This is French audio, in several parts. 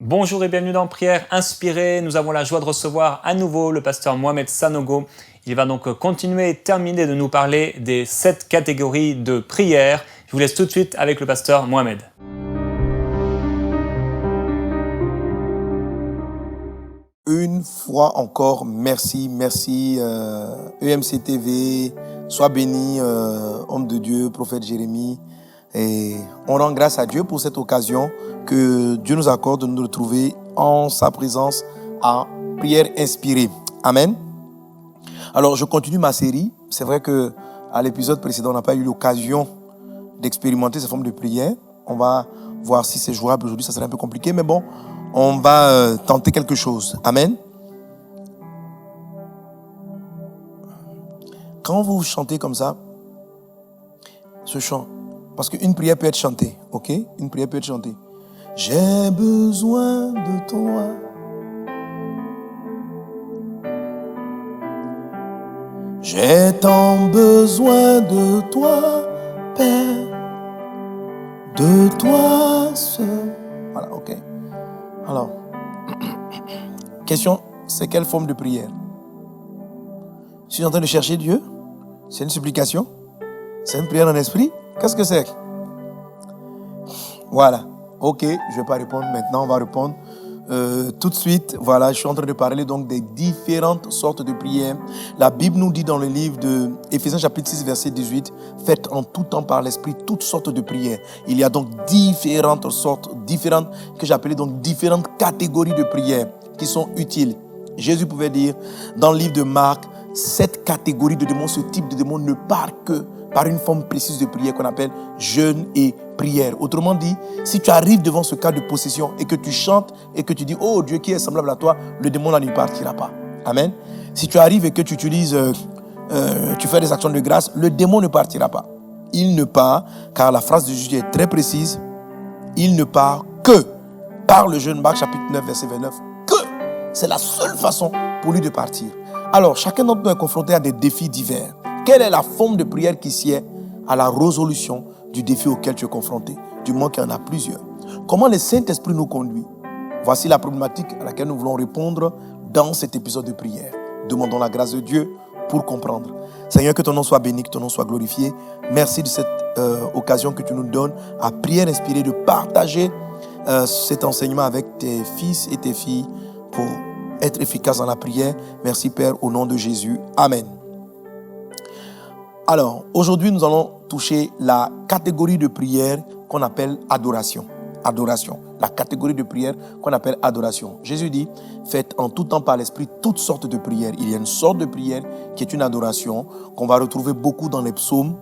Bonjour et bienvenue dans Prière Inspirée. Nous avons la joie de recevoir à nouveau le pasteur Mohamed Sanogo. Il va donc continuer et terminer de nous parler des 7 catégories de prière. Je vous laisse tout de suite avec le pasteur Mohamed. Une fois encore, merci EMC TV, sois béni, homme de Dieu, prophète Jérémie. Et on rend grâce à Dieu pour cette occasion que Dieu nous accorde de nous retrouver en sa présence en prière inspirée. Amen. Alors, je continue ma série. C'est vrai que à l'épisode précédent, on n'a pas eu l'occasion d'expérimenter cette forme de prière. On va voir si c'est jouable aujourd'hui. Ça serait un peu compliqué, mais bon, on va tenter quelque chose. Amen. Quand vous chantez comme ça, ce chant, parce qu'une prière peut être chantée, ok? Une prière peut être chantée. J'ai besoin de toi. J'ai tant besoin de toi, Père, de toi seul. Voilà, ok. Alors, question, c'est quelle forme de prière? Je suis en train de chercher Dieu? C'est une supplication? C'est une prière en esprit? Qu'est-ce que c'est? Voilà. Ok, je ne vais pas répondre maintenant, on va répondre tout de suite. Voilà, je suis en train de parler donc des différentes sortes de prières. La Bible nous dit dans le livre de Éphésiens chapitre 6 verset 18, faites en tout temps par l'esprit toutes sortes de prières. Il y a donc différentes sortes, que j'appelais donc différentes catégories de prières qui sont utiles. Jésus pouvait dire dans le livre de Marc, cette catégorie de démons, ce type de démons ne part que par une forme précise de prière qu'on appelle jeûne et prière. Autrement dit, si tu arrives devant ce cas de possession et que tu chantes et que tu dis « Oh, Dieu qui est semblable à toi », le démon là ne partira pas. Amen. Si tu arrives et que tu utilises, tu fais des actions de grâce, le démon ne partira pas. Il ne part, car la phrase de Jésus est très précise, il ne part que par le jeûne. Marc chapitre 9 verset 29, que c'est la seule façon pour lui de partir. Alors, chacun d'entre nous est confronté à des défis divers. Quelle est la forme de prière qui sied à la résolution du défi auquel tu es confronté? Du moins qu'il y en a plusieurs. Comment le Saint-Esprit nous conduit? Voici la problématique à laquelle nous voulons répondre dans cet épisode de prière. Demandons la grâce de Dieu pour comprendre. Seigneur, que ton nom soit béni, que ton nom soit glorifié. Merci de cette occasion que tu nous donnes à prière inspirée de partager cet enseignement avec tes fils et tes filles pour être efficace dans la prière. Merci Père, au nom de Jésus. Amen. Alors, aujourd'hui, nous allons toucher la catégorie de prière qu'on appelle adoration. Adoration. La catégorie de prière qu'on appelle adoration. Jésus dit, faites en tout temps par l'esprit toutes sortes de prières. Il y a une sorte de prière qui est une adoration qu'on va retrouver beaucoup dans les psaumes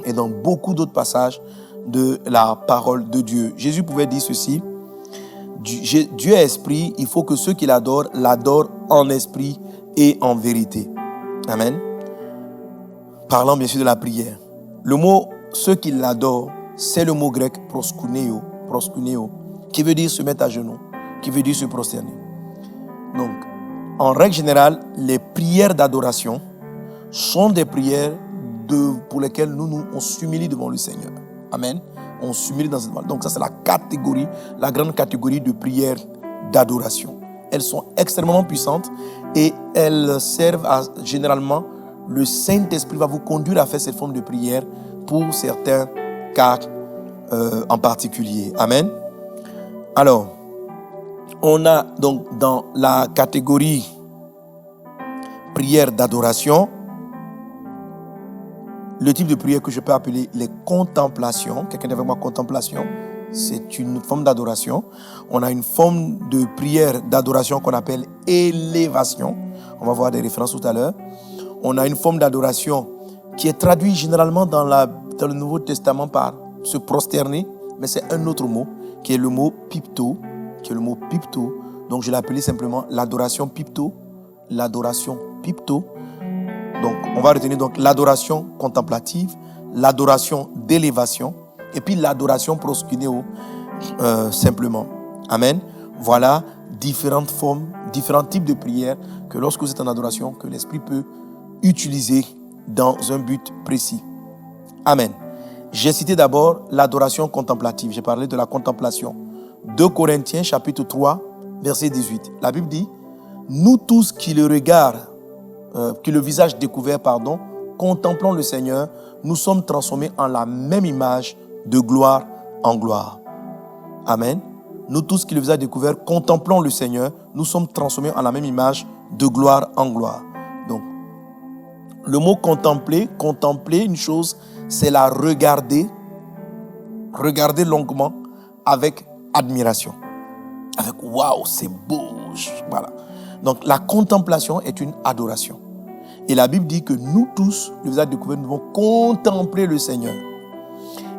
et dans beaucoup d'autres passages de la parole de Dieu. Jésus pouvait dire ceci, Dieu est esprit, il faut que ceux qui l'adorent en esprit et en vérité. Amen. Parlant bien sûr de la prière. Le mot « ceux qui l'adorent », c'est le mot grec « proskuneo », qui veut dire se mettre à genoux, qui veut dire se prosterner. Donc, en règle générale, les prières d'adoration sont des prières pour lesquelles on s'humilie devant le Seigneur. Amen. On s'humilie dans cette voie. Donc ça, c'est la grande catégorie de prières d'adoration. Elles sont extrêmement puissantes et elles servent à, généralement, le Saint-Esprit va vous conduire à faire cette forme de prière pour certains cas en particulier. Amen. Alors, on a donc dans la catégorie prière d'adoration, le type de prière que je peux appeler les contemplations. Quelqu'un dit avec moi contemplation? C'est une forme d'adoration. On a une forme de prière d'adoration qu'on appelle élévation. On va voir des références tout à l'heure. On a une forme d'adoration qui est traduite généralement dans le Nouveau Testament par se prosterner, mais c'est un autre mot qui est le mot pipto, Donc je l'ai appelé simplement l'adoration pipto. Donc on va retenir donc l'adoration contemplative, l'adoration d'élévation et puis l'adoration proskuneo simplement. Amen. Voilà différentes formes, différents types de prières que lorsque vous êtes en adoration, que l'Esprit peut utiliser dans un but précis. Amen. J'ai cité d'abord l'adoration contemplative. J'ai parlé de la contemplation. 2 Corinthiens chapitre 3, verset 18. La Bible dit, nous tous qui le regardent, qui le visage découvert, contemplons le Seigneur, nous sommes transformés en la même image de gloire en gloire. Amen. Nous tous qui le visage découvert, contemplons le Seigneur, nous sommes transformés en la même image de gloire en gloire. Donc, le mot contempler une chose, c'est la regarder longuement avec admiration. Avec waouh, c'est beau. Voilà. Donc, la contemplation est une adoration. Et la Bible dit que nous tous, le visage découvert, nous devons contempler le Seigneur.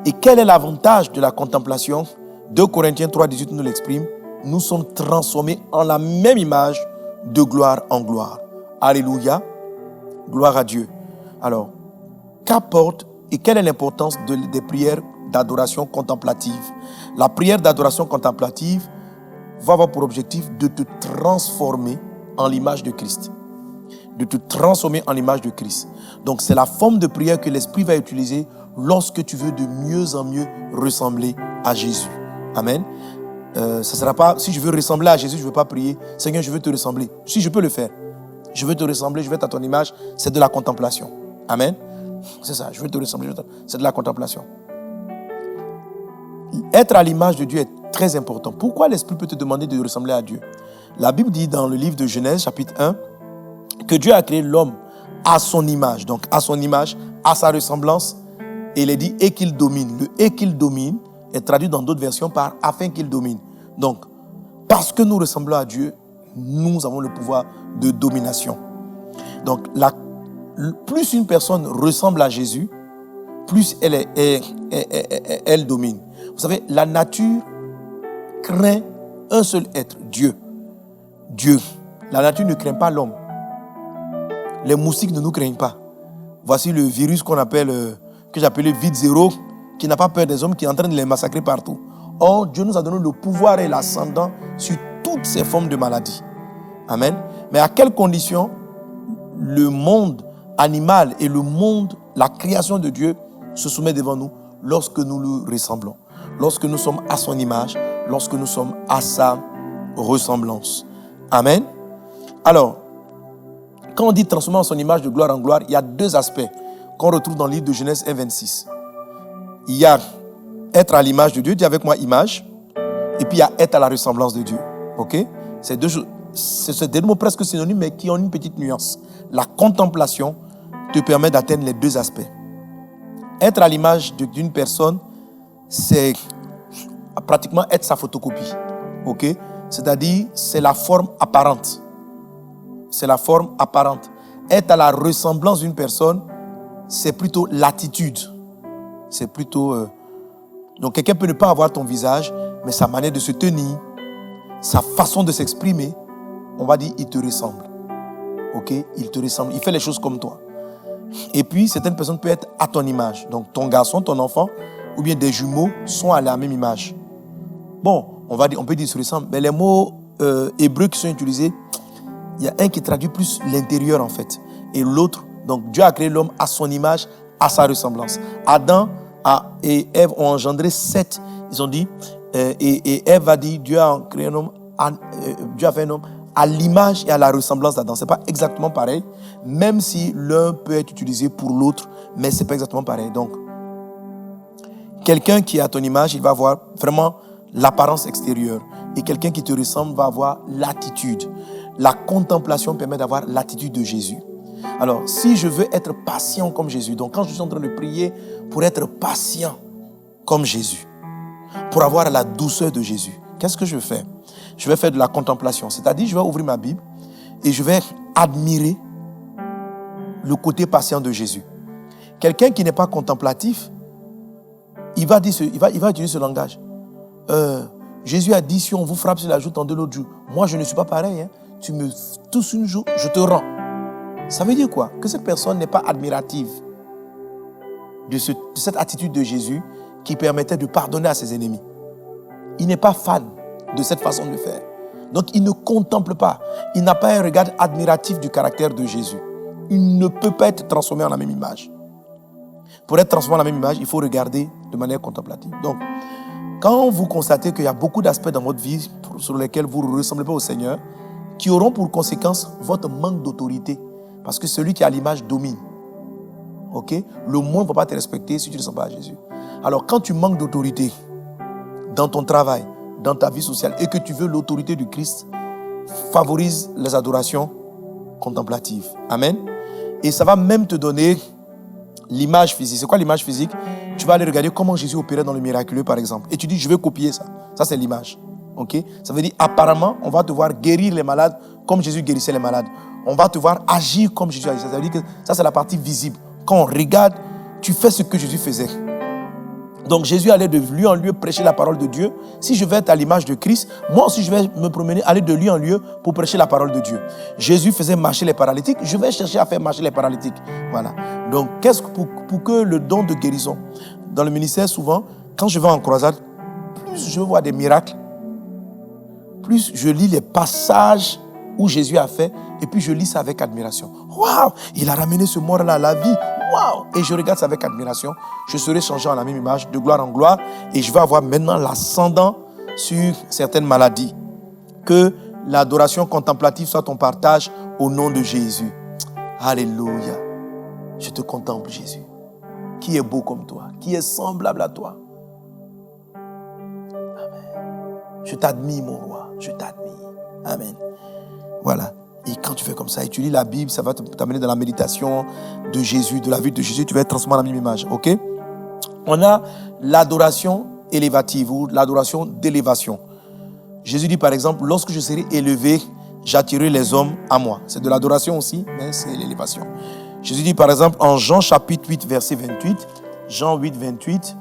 Et quel est l'avantage de la contemplation? 2 Corinthiens 3, 18 nous l'exprime. Nous sommes transformés en la même image de gloire en gloire. Alléluia. Gloire à Dieu. Alors, qu'apporte et quelle est l'importance des prières d'adoration contemplative? La prière d'adoration contemplative va avoir pour objectif de te transformer en l'image de Christ. De te transformer en l'image de Christ. Donc, c'est la forme de prière que l'Esprit va utiliser lorsque tu veux de mieux en mieux ressembler à Jésus. Amen. Ça sera pas, si je veux ressembler à Jésus, je ne veux pas prier, Seigneur, je veux te ressembler. Si je peux le faire. Je veux te ressembler, je veux être à ton image, c'est de la contemplation. Amen. C'est ça, je veux te ressembler, c'est de la contemplation. Être à l'image de Dieu est très important. Pourquoi l'Esprit peut te demander de ressembler à Dieu? La Bible dit dans le livre de Genèse, chapitre 1, que Dieu a créé l'homme à son image. Donc, à son image, à sa ressemblance. Et il est dit « et qu'il domine ». Le « et qu'il domine » est traduit dans d'autres versions par « afin qu'il domine ». Donc, parce que nous ressemblons à Dieu, nous avons le pouvoir de domination. Donc, plus une personne ressemble à Jésus, plus elle domine. Vous savez, la nature craint un seul être, Dieu. Dieu. La nature ne craint pas l'homme. Les moustiques ne nous craignent pas. Voici le virus que j'appelais vide zéro, qui n'a pas peur des hommes, qui est en train de les massacrer partout. Or, Dieu nous a donné le pouvoir et l'ascendant sur toutes ces formes de maladies. Amen. Mais à quelles conditions le monde animal et le monde, la création de Dieu, se soumet devant nous? Lorsque nous lui ressemblons. Lorsque nous sommes à son image. Lorsque nous sommes à sa ressemblance. Amen. Alors, quand on dit transformer en son image de gloire en gloire, il y a deux aspects qu'on retrouve dans le livre de Genèse 1, 26. Il y a être à l'image de Dieu, dis avec moi image, et puis il y a être à la ressemblance de Dieu. Ok? C'est des mots presque synonymes, mais qui ont une petite nuance. La contemplation te permet d'atteindre les deux aspects. Être à l'image d'une personne, c'est pratiquement être sa photocopie. Ok? C'est-à-dire, c'est la forme apparente. C'est la forme apparente. Être à la ressemblance d'une personne, c'est plutôt l'attitude. C'est plutôt... Donc, quelqu'un peut ne pas avoir ton visage, mais sa manière de se tenir, sa façon de s'exprimer, on va dire, il te ressemble. Ok? Il te ressemble. Il fait les choses comme toi. Et puis, certaines personnes peuvent être à ton image. Donc, ton garçon, ton enfant, ou bien des jumeaux sont à la même image. Bon, on peut dire qu'ils se ressemblent, mais les mots hébreux qui sont utilisés, il y a un qui traduit plus l'intérieur en fait. Et l'autre, donc Dieu a créé l'homme à son image, à sa ressemblance. Adam et Ève ont engendré 7. Ils ont dit, et Ève a dit, Dieu a créé un homme, Dieu a fait un homme à l'image et à la ressemblance d'Adam. Ce n'est pas exactement pareil, même si l'un peut être utilisé pour l'autre, mais ce n'est pas exactement pareil. Donc, quelqu'un qui est à ton image, il va avoir vraiment l'apparence extérieure. Et quelqu'un qui te ressemble va avoir l'attitude. La contemplation permet d'avoir l'attitude de Jésus. Alors, si je veux être patient comme Jésus, donc quand je suis en train de prier pour être patient comme Jésus, pour avoir la douceur de Jésus, qu'est-ce que je fais? Je vais faire de la contemplation. C'est-à-dire, je vais ouvrir ma Bible et je vais admirer le côté patient de Jésus. Quelqu'un qui n'est pas contemplatif, il va utiliser ce langage. Jésus a dit, si on vous frappe sur la joue, tendez l'autre joue. Moi, je ne suis pas pareil. Hein. Tu me tousses une joue, je te rends. Ça veut dire quoi? Que cette personne n'est pas admirative de cette attitude de Jésus qui permettait de pardonner à ses ennemis. Il n'est pas fan de cette façon de faire. Donc, il ne contemple pas. Il n'a pas un regard admiratif du caractère de Jésus. Il ne peut pas être transformé en la même image. Pour être transformé en la même image, il faut regarder de manière contemplative. Donc, Quand vous constatez qu'il y a beaucoup d'aspects dans votre vie sur lesquels vous ne ressemblez pas au Seigneur, qui auront pour conséquence votre manque d'autorité. Parce que celui qui a l'image domine. Ok? Le monde ne va pas te respecter si tu ne ressembles pas à Jésus. Alors quand tu manques d'autorité dans ton travail, dans ta vie sociale, et que tu veux l'autorité du Christ, favorise les adorations contemplatives. Amen. Et ça va même te donner l'image physique. C'est quoi l'image physique? Tu vas aller regarder comment Jésus opérait dans le miraculeux, par exemple. Et tu dis, je vais copier ça. Ça, c'est l'image. Ok? Ça veut dire, apparemment, on va te voir guérir les malades comme Jésus guérissait les malades. On va te voir agir comme Jésus agissait. Ça veut dire que ça, c'est la partie visible. Quand on regarde, tu fais ce que Jésus faisait. Donc Jésus allait de lieu en lieu prêcher la parole de Dieu. Si je vais être à l'image de Christ, moi aussi je vais me promener, aller de lieu en lieu pour prêcher la parole de Dieu. Jésus faisait marcher les paralytiques, je vais chercher à faire marcher les paralytiques. Voilà. Donc pour que le don de guérison, dans le ministère souvent, quand je vais en croisade, plus je vois des miracles, plus je lis les passages où Jésus a fait, et puis je lis ça avec admiration. Waouh, il a ramené ce mort-là à la vie. Waouh! Et je regarde ça avec admiration. Je serai changé en la même image, de gloire en gloire, et je vais avoir maintenant l'ascendant sur certaines maladies. Que l'adoration contemplative soit ton partage au nom de Jésus. Alléluia. Je te contemple, Jésus. Qui est beau comme toi? Qui est semblable à toi? Amen. Je t'admire, mon roi. Je t'admire. Amen. Voilà. Et quand tu fais comme ça et tu lis la Bible, ça va t'amener dans la méditation de Jésus, de la vie de Jésus. Tu vas être transformé dans la même image. Ok? On a l'adoration élévative ou l'adoration d'élévation. Jésus dit par exemple, lorsque je serai élevé, j'attirerai les hommes à moi. C'est de l'adoration aussi, mais c'est l'élévation. Jésus dit par exemple en Jean chapitre 8, verset 28. Jean 8, 28.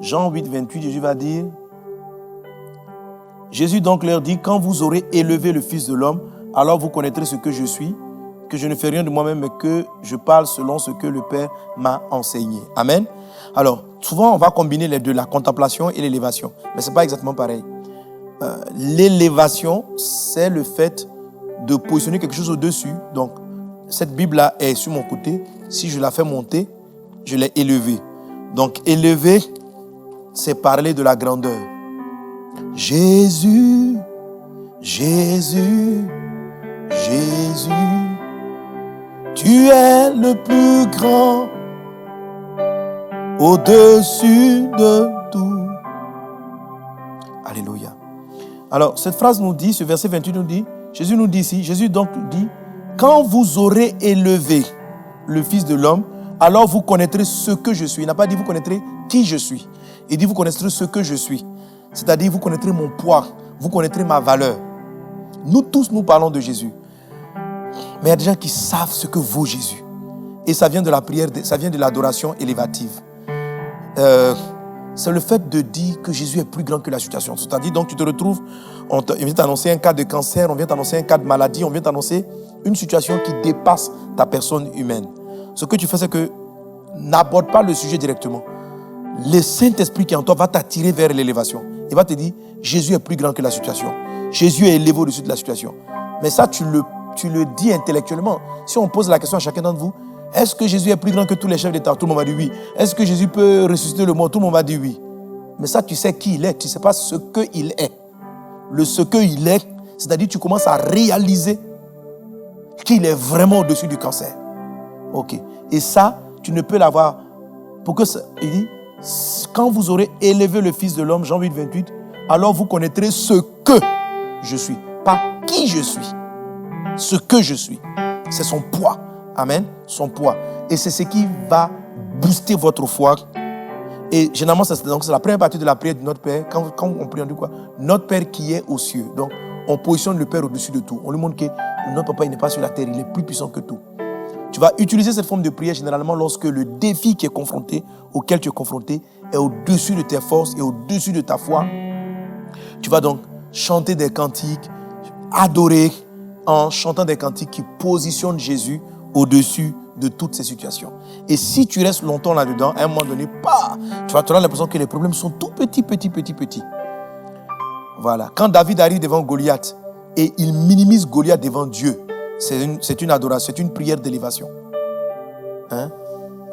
Jean 8, 28, Jésus va dire, Jésus donc leur dit, quand vous aurez élevé le Fils de l'homme, alors vous connaîtrez ce que je suis, que je ne fais rien de moi-même, mais que je parle selon ce que le Père m'a enseigné. Amen. Alors, souvent on va combiner les deux, la contemplation et l'élévation, mais ce n'est pas exactement pareil. L'élévation, c'est le fait de positionner quelque chose au-dessus. Donc, cette Bible-là est sur mon côté. Si je la fais monter, je l'ai élevée. Donc, élever, c'est parler de la grandeur. Jésus, Jésus, Jésus, tu es le plus grand, au-dessus de tout. Alléluia. Alors, cette phrase nous dit, ce verset 28 nous dit, Jésus nous dit ici, Jésus donc dit, quand vous aurez élevé le Fils de l'homme, alors vous connaîtrez ce que je suis. Il n'a pas dit vous connaîtrez qui je suis. Il dit vous connaîtrez ce que je suis. C'est-à-dire vous connaîtrez mon poids, vous connaîtrez ma valeur. Nous tous, nous parlons de Jésus. Mais il y a des gens qui savent ce que vaut Jésus. Et ça vient de la prière, ça vient de l'adoration élévative. C'est le fait de dire que Jésus est plus grand que la situation. C'est-à-dire, donc tu te retrouves, on vient t'annoncer un cas de cancer, on vient t'annoncer un cas de maladie, on vient t'annoncer une situation qui dépasse ta personne humaine. Ce que tu fais, c'est que n'aborde pas le sujet directement. Le Saint-Esprit qui est en toi va t'attirer vers l'élévation. Il va te dire, Jésus est plus grand que la situation. Jésus est élevé au-dessus de la situation. Mais ça, tu le dis intellectuellement. Si on pose la question à chacun d'entre vous, est-ce que Jésus est plus grand que tous les chefs d'État? Tout le monde va dire oui. Est-ce que Jésus peut ressusciter le mort? Tout le monde va dire oui. Mais ça, tu sais qui il est. Tu ne sais pas ce qu'il est. Le ce qu'il est, c'est-à-dire tu commences à réaliser qu'il est vraiment au-dessus du cancer. Ok. Et ça, tu ne peux l'avoir. Pour que ça, il dit, quand vous aurez élevé le Fils de l'homme, Jean 8, 28, alors vous connaîtrez ce que je suis. Pas qui je suis. Ce que je suis. C'est son poids. Amen. Son poids. Et c'est ce qui va booster votre foi. Et généralement, c'est la première partie de la prière de notre Père. Quand on prie, on dit quoi? Notre Père qui est aux cieux. Donc, on positionne le Père au-dessus de tout. On lui montre que notre Papa, il n'est pas sur la terre. Il est plus puissant que tout. Tu vas utiliser cette forme de prière généralement lorsque le défi auquel tu es confronté est au-dessus de tes forces et au-dessus de ta foi. Tu vas donc chanter des cantiques, adorer en chantant des cantiques qui positionnent Jésus au-dessus de toutes ces situations. Et si tu restes longtemps là-dedans, à un moment donné, tu vas te rendre l'impression que les problèmes sont tout petits. Voilà. Quand David arrive devant Goliath et il minimise Goliath devant Dieu, c'est une adoration, c'est une prière d'élévation. Hein?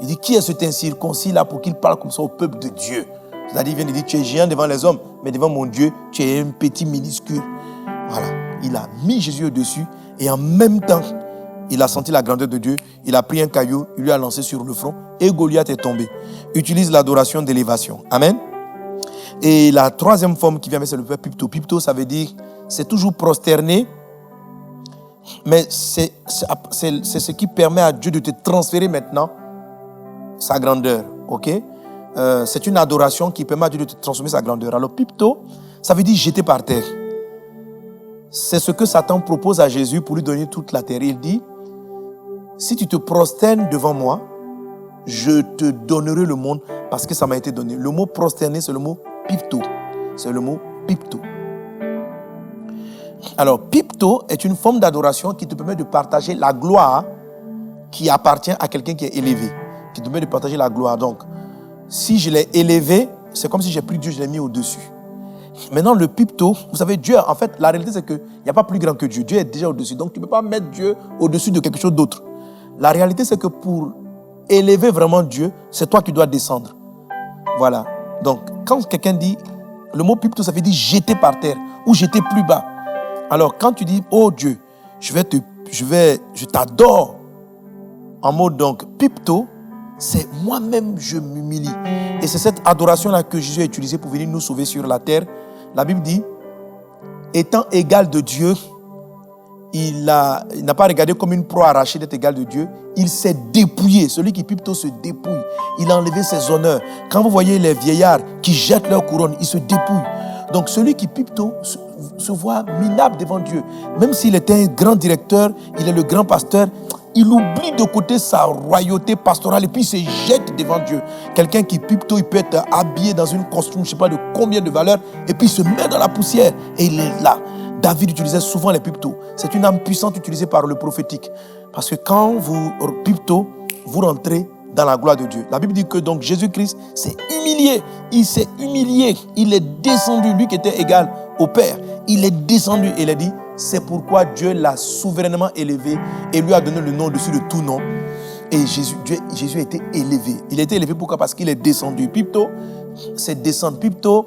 Il dit, qui est cet incirconcis là pour qu'il parle comme ça au peuple de Dieu? C'est-à-dire, il vient de dire, tu es géant devant les hommes, mais devant mon Dieu, tu es un petit minuscule. Voilà. Il a mis Jésus au-dessus et en même temps, il a senti la grandeur de Dieu. Il a pris un caillou, il lui a lancé sur le front et Goliath est tombé. Utilise l'adoration d'élévation. Amen. Et la troisième forme qui vient, c'est le verbe pipto. Pipto, ça veut dire, c'est toujours prosterné, mais c'est ce qui permet à Dieu de te transférer maintenant sa grandeur. Ok? C'est une adoration qui permet à Dieu de te transformer sa grandeur. Alors, pipto, ça veut dire jeter par terre. C'est ce que Satan propose à Jésus pour lui donner toute la terre. Il dit, si tu te prosternes devant moi, je te donnerai le monde parce que ça m'a été donné. Le mot prosterner, c'est le mot pipto. C'est le mot pipto. Alors, pipto est une forme d'adoration qui te permet de partager la gloire qui appartient à quelqu'un qui est élevé. Qui te permet de partager la gloire. Donc, si je l'ai élevé, c'est comme si j'ai pris Dieu, je l'ai mis au-dessus. Maintenant, le pipto, vous savez, Dieu, en fait, la réalité, c'est qu'il n'y a pas plus grand que Dieu. Dieu est déjà au-dessus. Donc, tu ne peux pas mettre Dieu au-dessus de quelque chose d'autre. La réalité, c'est que pour élever vraiment Dieu, c'est toi qui dois descendre. Voilà. Donc, quand quelqu'un dit, le mot pipto, ça veut dire jeter par terre ou jeter plus bas. Alors, quand tu dis, oh Dieu, je t'adore, en mode donc pipto, c'est moi-même, je m'humilie. Et c'est cette adoration-là que Jésus a utilisée pour venir nous sauver sur la terre. La Bible dit, étant égal de Dieu, il n'a pas regardé comme une proie arrachée d'être égal de Dieu. Il s'est dépouillé. Celui qui pipto se dépouille. Il a enlevé ses honneurs. Quand vous voyez les vieillards qui jettent leur couronne, ils se dépouillent. Donc celui qui pipto se voit minable devant Dieu. Même s'il était un grand directeur, il est le grand pasteur, il oublie de côté sa royauté pastorale et puis il se jette devant Dieu. Quelqu'un qui pipto, il peut être habillé dans une costume, je ne sais pas de combien de valeur, et puis il se met dans la poussière et il est là. David utilisait souvent les piptos. C'est une âme puissante utilisée par le prophétique. Parce que quand vous pipto, vous rentrez dans la gloire de Dieu. La Bible dit que donc Jésus-Christ s'est humilié. Il s'est humilié. Il est descendu, lui qui était égal au Père. Il est descendu et il a dit, c'est pourquoi Dieu l'a souverainement élevé et lui a donné le nom au-dessus de tout nom. Et Jésus a été élevé. Il a été élevé pourquoi? Parce qu'il est descendu. Pipto, c'est descendre. Pipto,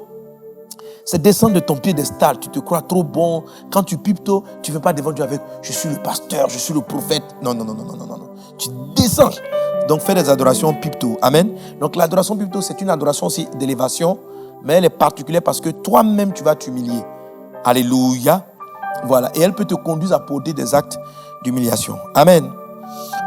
c'est descendre de ton piédestal. Tu te crois trop bon. Quand tu pipto, tu ne viens pas devant Dieu avec « je suis le pasteur, je suis le prophète ». Non. Tu descends. Donc, fais des adorations pipto. Amen. Donc, l'adoration pipto, c'est une adoration aussi d'élévation, mais elle est particulière parce que toi-même, tu vas t'humilier. Alléluia. Voilà. Et elle peut te conduire à poser des actes d'humiliation. Amen.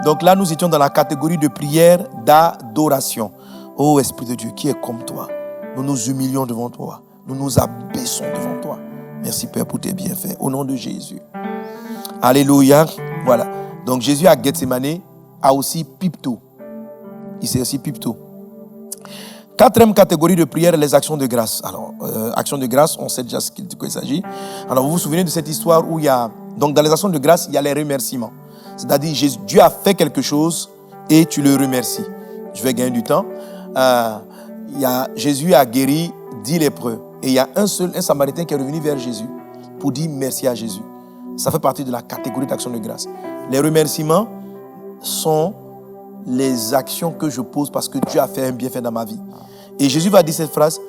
Donc là, nous étions dans la catégorie de prière d'adoration. Ô Esprit de Dieu, qui est comme toi? Nous nous humilions devant toi. Nous nous abaissons devant toi. Merci Père pour tes bienfaits. Au nom de Jésus. Alléluia. Voilà. Donc Jésus à Gethsémane a aussi pipto. Il s'est aussi pipto. Quatrième catégorie de prière, les actions de grâce. Alors, actions de grâce, on sait déjà de quoi il s'agit. Alors, vous vous souvenez de cette histoire où il y a... Donc, dans les actions de grâce, il y a les remerciements. C'est-à-dire, Dieu a fait quelque chose et tu le remercies. Je vais gagner du temps. Jésus a guéri 10 lépreux. Et il y a un Samaritain qui est revenu vers Jésus pour dire merci à Jésus. Ça fait partie de la catégorie d'action de grâce. Les remerciements sont les actions que je pose parce que Dieu a fait un bienfait dans ma vie. Et Jésus va dire cette phrase,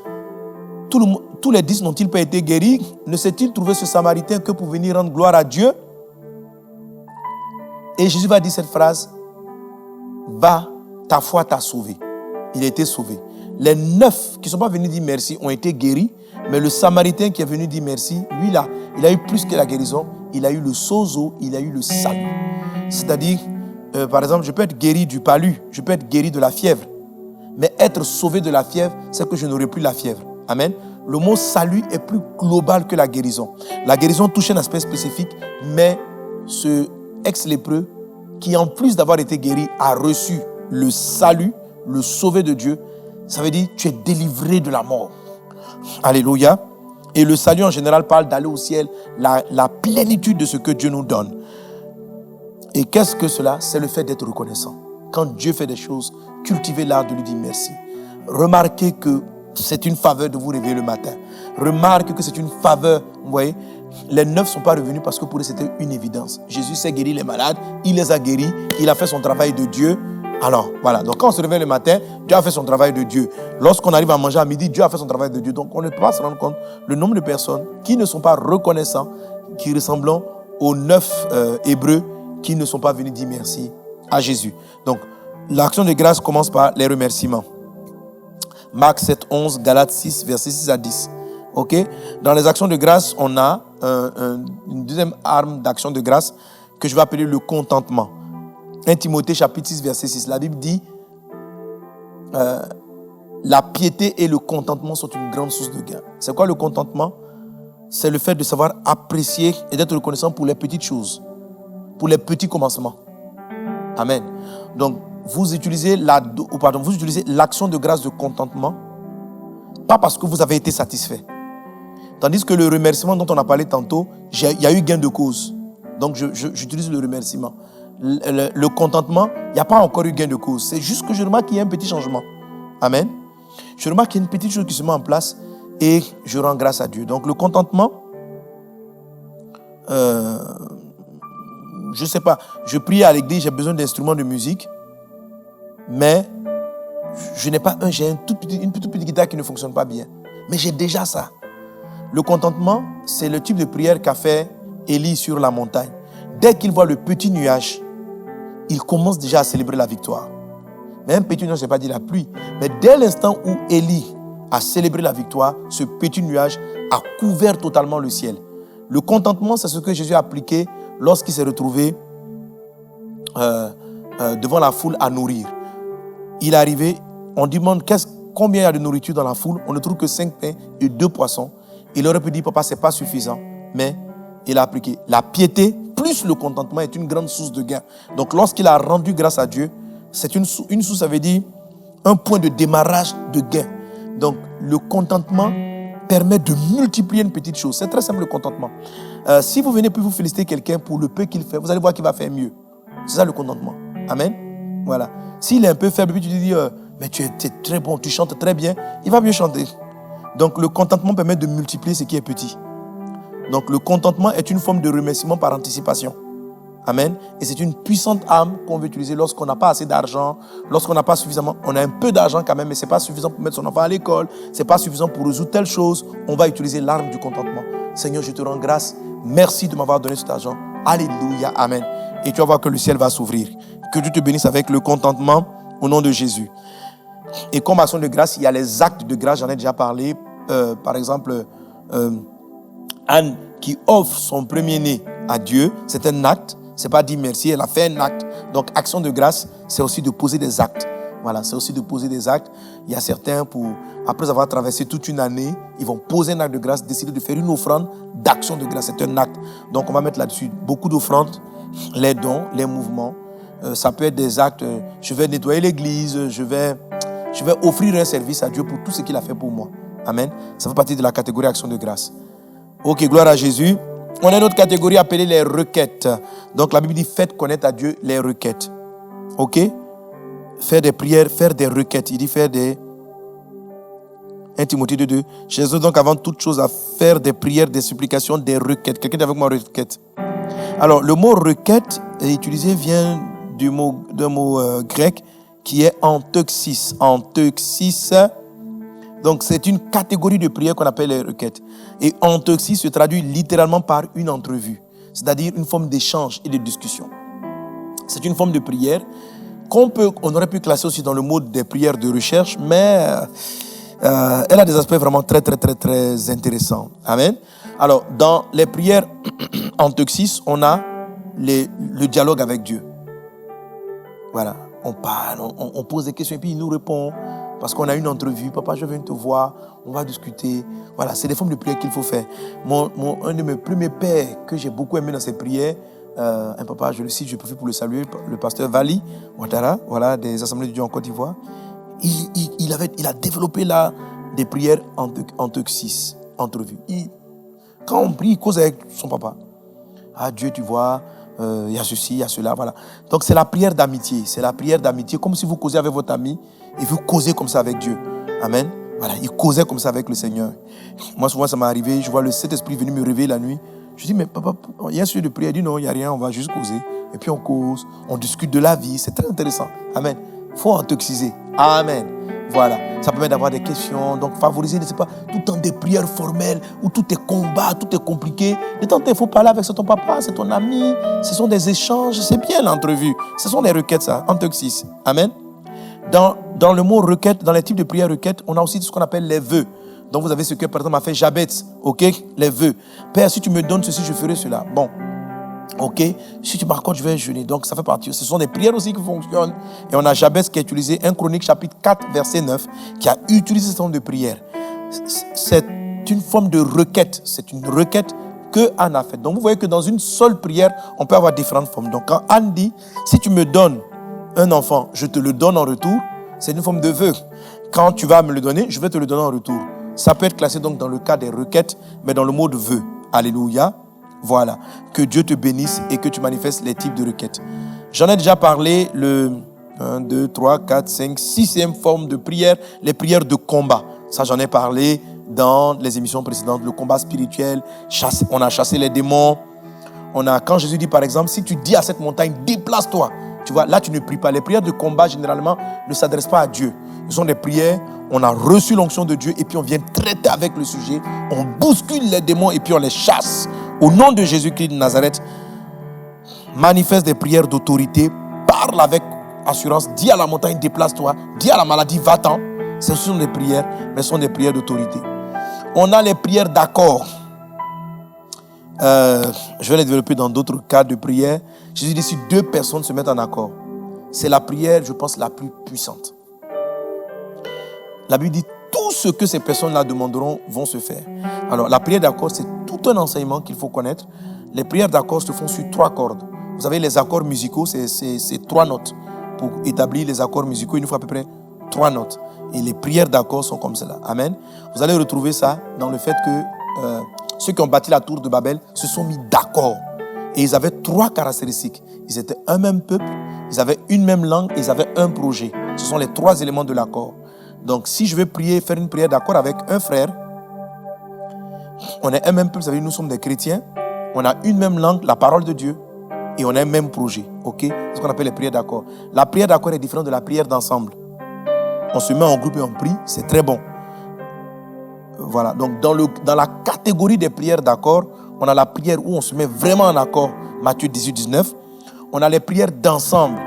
tous les 10 n'ont-ils pas été guéris? Ne s'est-il trouvé ce Samaritain que pour venir rendre gloire à Dieu? Et Jésus va dire cette phrase, va, ta foi t'a sauvé. Il a été sauvé. Les 9 qui ne sont pas venus dire merci ont été guéris, mais le Samaritain qui est venu dire merci, lui là, il a eu plus que la guérison, il a eu le sozo, il a eu le salut. C'est-à-dire, par exemple, je peux être guéri du palu, je peux être guéri de la fièvre, mais être sauvé de la fièvre, c'est que je n'aurai plus la fièvre. Amen. Le mot salut est plus global que la guérison. La guérison touche un aspect spécifique, mais ce ex-lépreux, qui en plus d'avoir été guéri, a reçu le salut, le sauvé de Dieu, ça veut dire tu es délivré de la mort. Alléluia. Et le salut en général parle d'aller au ciel, la plénitude de ce que Dieu nous donne. Et qu'est-ce que cela? C'est le fait d'être reconnaissant. Quand Dieu fait des choses, cultivez l'art de lui dire merci. Remarquez que c'est une faveur de vous réveiller le matin. Remarquez que c'est une faveur. Vous voyez, les 9 ne sont pas revenus parce que pour eux c'était une évidence. Jésus s'est guéri les malades, il les a guéris, il a fait son travail de Dieu. Alors, voilà. Donc, quand on se réveille le matin, Dieu a fait son travail de Dieu. Lorsqu'on arrive à manger à midi, Dieu a fait son travail de Dieu. Donc, on ne peut pas se rendre compte le nombre de personnes qui ne sont pas reconnaissants, qui ressemblent aux 9 Hébreux qui ne sont pas venus dire merci à Jésus. Donc, l'action de grâce commence par les remerciements. Marc 7, 11, Galates 6, versets 6 à 10. Ok? Dans les actions de grâce, on a une deuxième arme d'action de grâce que je vais appeler le contentement. 1 Timothée chapitre 6, verset 6. La Bible dit la piété et le contentement sont une grande source de gain. C'est quoi le contentement? C'est le fait de savoir apprécier et d'être reconnaissant pour les petites choses, pour les petits commencements. Amen. Donc, vous utilisez l'action de grâce de contentement, pas parce que vous avez été satisfait. Tandis que le remerciement dont on a parlé tantôt, il y a eu gain de cause. Donc, j'utilise le remerciement. Le contentement, il n'y a pas encore eu gain de cause. C'est juste que je remarque qu'il y a un petit changement. Amen. Je remarque qu'il y a une petite chose qui se met en place et je rends grâce à Dieu. Donc, le contentement, je ne sais pas, je prie à l'église, j'ai besoin d'instruments de musique, mais j'ai une toute petite guitare qui ne fonctionne pas bien. Mais j'ai déjà ça. Le contentement, c'est le type de prière qu'a fait Élie sur la montagne. Dès qu'il voit le petit nuage, il commence déjà à célébrer la victoire. Mais un petit nuage, ce n'est pas dire la pluie. Mais dès l'instant où Élie a célébré la victoire, ce petit nuage a couvert totalement le ciel. Le contentement, c'est ce que Jésus a appliqué lorsqu'il s'est retrouvé devant la foule à nourrir. Il est arrivé, on demande combien il y a de nourriture dans la foule. On ne trouve que 5 pains et 2 poissons. Il aurait pu dire, papa, ce n'est pas suffisant. Mais il a appliqué. La piété plus le contentement est une grande source de gain. Donc, lorsqu'il a rendu grâce à Dieu, c'est une source, ça veut dire un point de démarrage de gain. Donc, le contentement permet de multiplier une petite chose. C'est très simple, le contentement. Si vous venez puis vous féliciter quelqu'un pour le peu qu'il fait, vous allez voir qu'il va faire mieux. C'est ça le contentement. Amen. Voilà. S'il est un peu faible, puis tu lui dis, mais tu es très bon, tu chantes très bien, il va mieux chanter. Donc, le contentement permet de multiplier ce qui est petit. Donc, le contentement est une forme de remerciement par anticipation. Amen. Et c'est une puissante arme qu'on veut utiliser lorsqu'on n'a pas assez d'argent, lorsqu'on n'a pas suffisamment, on a un peu d'argent quand même, mais ce n'est pas suffisant pour mettre son enfant à l'école, ce n'est pas suffisant pour résoudre telle chose, on va utiliser l'arme du contentement. Seigneur, je te rends grâce. Merci de m'avoir donné cet argent. Alléluia. Amen. Et tu vas voir que le ciel va s'ouvrir. Que Dieu te bénisse avec le contentement au nom de Jésus. Et comme action de grâce, il y a les actes de grâce, j'en ai déjà parlé. Par exemple, Anne qui offre son premier-né à Dieu, c'est un acte. C'est pas dire merci, elle a fait un acte. Donc, action de grâce, c'est aussi de poser des actes. Voilà, c'est aussi de poser des actes. Il y a certains, après avoir traversé toute une année, ils vont poser un acte de grâce, décider de faire une offrande d'action de grâce. C'est un acte. Donc, on va mettre là-dessus beaucoup d'offrandes, les dons, les mouvements. Ça peut être des actes. Je vais nettoyer l'église, je vais offrir un service à Dieu pour tout ce qu'il a fait pour moi. Amen. Ça fait partie de la catégorie action de grâce. Ok, gloire à Jésus. On a une autre catégorie appelée les requêtes. Donc la Bible dit faites connaître à Dieu les requêtes. Ok? Faire des prières, faire des requêtes. Il dit faire des... 1 Timothée 2:2. Jésus donc avant toute chose à faire des prières, des supplications, des requêtes. Quelqu'un dit avec moi requête. Alors le mot requête utilisé vient d'un mot grec qui est anteuxis. Anteuxis. Donc, c'est une catégorie de prière qu'on appelle les requêtes. Et anteuxis se traduit littéralement par une entrevue, c'est-à-dire une forme d'échange et de discussion. C'est une forme de prière on aurait pu classer aussi dans le mode des prières de recherche, mais elle a des aspects vraiment très, très, très, très intéressants. Amen. Alors, dans les prières anteuxis, on a le dialogue avec Dieu. Voilà, on parle, on pose des questions et puis il nous répond. Parce qu'on a une entrevue, papa, je viens te voir, on va discuter. Voilà, c'est des formes de prière qu'il faut faire. Un de mes premiers pères que j'ai beaucoup aimé dans ces prières, un papa, je le cite, je profite pour le saluer, le pasteur Vali Ouattara, voilà, des Assemblées de Dieu en Côte d'Ivoire. Il a développé là des prières anteuxis, entrevues. Quand on prie, il cause avec son papa. Ah Dieu, tu vois, il y a ceci, il y a cela, voilà. Donc c'est la prière d'amitié, comme si vous causez avec votre ami et vous causez comme ça avec Dieu. Amen. Voilà, il causait comme ça avec le Seigneur. Moi, souvent, ça m'est arrivé, je vois le Saint-Esprit venir me réveiller la nuit. Je dis, mais papa, il y a un sujet de prière. Il dit, non, il n'y a rien, on va juste causer. Et puis on cause, on discute de la vie, c'est très intéressant. Amen. Il faut intoxiser. Amen. Voilà. Ça permet d'avoir des questions. Donc, favoriser, ne sais pas, tout le temps des prières formelles où tout est combat, tout est compliqué. De temps en temps, il faut parler avec ton papa, c'est ton ami. Ce sont des échanges. C'est bien l'entrevue. Ce sont des requêtes, ça. Intoxise. Amen. Dans le mot requête, dans les types de prières requêtes, on a aussi ce qu'on appelle les vœux. Donc, vous avez ce que, par exemple, a fait Jabez. OK? Les vœux. Père, si tu me donnes ceci, je ferai cela. Bon. OK? Si tu m'accordes, je vais jeûner. Donc, ça fait partie. Ce sont des prières aussi qui fonctionnent. Et on a Jabez qui a utilisé 1 Chronique chapitre 4, verset 9, qui a utilisé ce nombre de prières. C'est une forme de requête. C'est une requête que Anne a faite. Donc, vous voyez que dans une seule prière, on peut avoir différentes formes. Donc, quand Anne dit, si tu me donnes un enfant, je te le donne en retour, c'est une forme de vœu. Quand tu vas me le donner, je vais te le donner en retour. Ça peut être classé donc dans le cas des requêtes, mais dans le mot de vœu. Alléluia. Voilà. Que Dieu te bénisse et que tu manifestes les types de requêtes. J'en ai déjà parlé, le 1, 2, 3, 4, 5, 6e forme de prière, les prières de combat. Ça, j'en ai parlé dans les émissions précédentes. Le combat spirituel, on a chassé les démons. Quand Jésus dit par exemple, si tu dis à cette montagne, déplace-toi. Tu vois, là, tu ne pries pas. Les prières de combat, généralement, ne s'adressent pas à Dieu. Ce sont des prières, on a reçu l'onction de Dieu et puis on vient traiter avec le sujet. On bouscule les démons et puis on les chasse. Au nom de Jésus-Christ de Nazareth, manifeste des prières d'autorité, parle avec assurance, dis à la montagne, déplace-toi, dis à la maladie, va-t'en. Ce sont des prières, mais ce sont des prières d'autorité. On a les prières d'accord. Je vais les développer dans d'autres cas de prière. Jésus dit, si 2 personnes se mettent en accord, c'est la prière, je pense, la plus puissante. La Bible dit, tout ce que ces personnes-là demanderont vont se faire. Alors, la prière d'accord, c'est tout un enseignement qu'il faut connaître. Les prières d'accord se font sur 3 cordes. Vous savez, les accords musicaux, c'est 3 notes. Pour établir les accords musicaux, il nous faut à peu près 3 notes. Et les prières d'accord sont comme cela. Amen. Vous allez retrouver ça dans le fait que ceux qui ont bâti la tour de Babel se sont mis d'accord. Et ils avaient 3 caractéristiques. Ils étaient un même peuple, ils avaient une même langue, ils avaient un projet. Ce sont les 3 éléments de l'accord. Donc, si je veux prier, faire une prière d'accord avec un frère, on est un même peuple, ça veut dire nous sommes des chrétiens, on a une même langue, la parole de Dieu, et on a un même projet. Ok? C'est ce qu'on appelle les prières d'accord. La prière d'accord est différente de la prière d'ensemble. On se met en groupe et on prie, c'est très bon. Voilà. Donc, dans la catégorie des prières d'accord, on a la prière où on se met vraiment en accord, Matthieu 18, 19. On a les prières d'ensemble.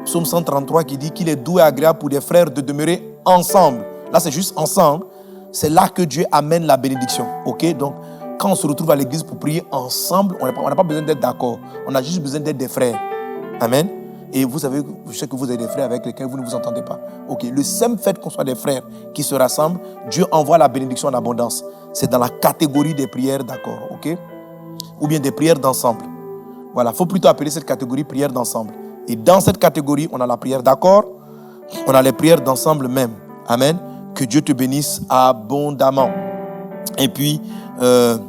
Psaume 133 qui dit qu'il est doux et agréable pour des frères de demeurer ensemble. Là, c'est juste ensemble. C'est là que Dieu amène la bénédiction. Ok? Donc, quand on se retrouve à l'église pour prier ensemble, on n'a pas besoin d'être d'accord. On a juste besoin d'être des frères. Amen. Et vous savez, je sais que vous avez des frères avec lesquels vous ne vous entendez pas. Ok? Le simple fait qu'on soit des frères qui se rassemblent, Dieu envoie la bénédiction en abondance. C'est dans la catégorie des prières d'accord. Ok? Ou bien des prières d'ensemble. Voilà. Il faut plutôt appeler cette catégorie prière d'ensemble. Et dans cette catégorie, on a la prière d'accord, on a les prières d'ensemble même. Amen. Que Dieu te bénisse abondamment. Et puis, la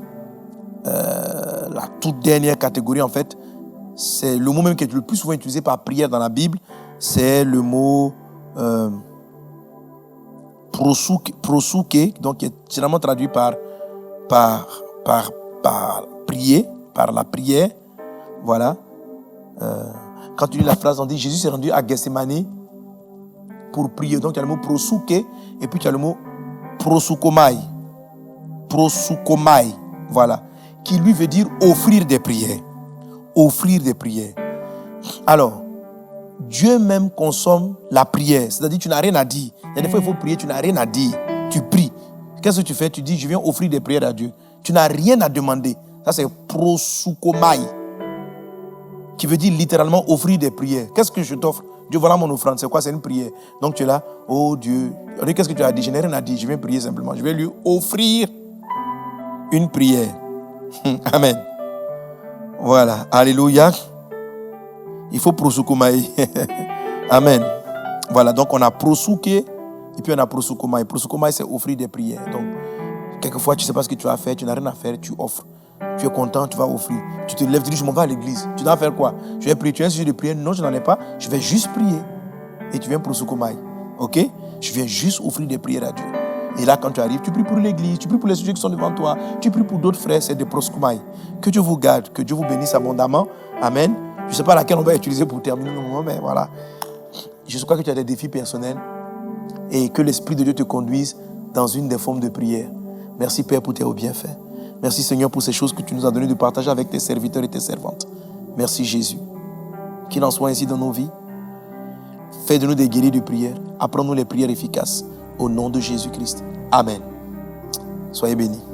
toute dernière catégorie, en fait, c'est le mot même qui est le plus souvent utilisé par prière dans la Bible, c'est le mot prosuke, donc qui est généralement traduit par prier, par la prière. Voilà. Quand tu lis la phrase, on dit Jésus s'est rendu à Gethsémani pour prier. Donc, il y a le mot prosuke et puis il y a le mot prosukomai. Prosukomai. Voilà. Qui lui veut dire offrir des prières. Offrir des prières. Alors, Dieu même consomme la prière. C'est-à-dire, tu n'as rien à dire. Il y a des fois, il faut prier, tu n'as rien à dire. Tu pries. Qu'est-ce que tu fais? Tu dis, je viens offrir des prières à Dieu. Tu n'as rien à demander. Ça, c'est prosukomai. Qui veut dire littéralement offrir des prières. Qu'est-ce que je t'offre? Dieu, voilà mon offrande. C'est quoi? C'est une prière. Donc tu es là, oh Dieu. Qu'est-ce que tu as dit? Je n'ai rien à dire. Je viens prier simplement. Je vais lui offrir une prière. Amen. Voilà. Alléluia. Il faut prosukomai. Amen. Voilà. Donc on a prosuké et puis on a prosukomai. Prosukomai, c'est offrir des prières. Donc, quelquefois, tu ne sais pas ce que tu vas faire. Tu n'as rien à faire. Tu offres. Tu es content, tu vas offrir. Tu te lèves, tu dis, je m'en vais à l'église. Tu dois faire quoi? Je vais prier. Tu as un sujet de prière? Non, je n'en ai pas. Je vais juste prier. Et tu viens pour Sukomai. Ok? Je viens juste offrir des prières à Dieu. Et là, quand tu arrives, tu pries pour l'église, tu pries pour les sujets qui sont devant toi, tu pries pour d'autres frères, c'est des proskomai. Que Dieu vous garde, que Dieu vous bénisse abondamment. Amen. Je ne sais pas laquelle on va utiliser pour terminer le moment, mais voilà. je crois que tu as des défis personnels et que l'Esprit de Dieu te conduise dans une des formes de prière. Merci Père pour tes bienfaits. Merci Seigneur pour ces choses que tu nous as donné de partager avec tes serviteurs et tes servantes. Merci Jésus. Qu'il en soit ainsi dans nos vies. Fais de nous des guerriers de prière. Apprends-nous les prières efficaces. Au nom de Jésus-Christ. Amen. Soyez bénis.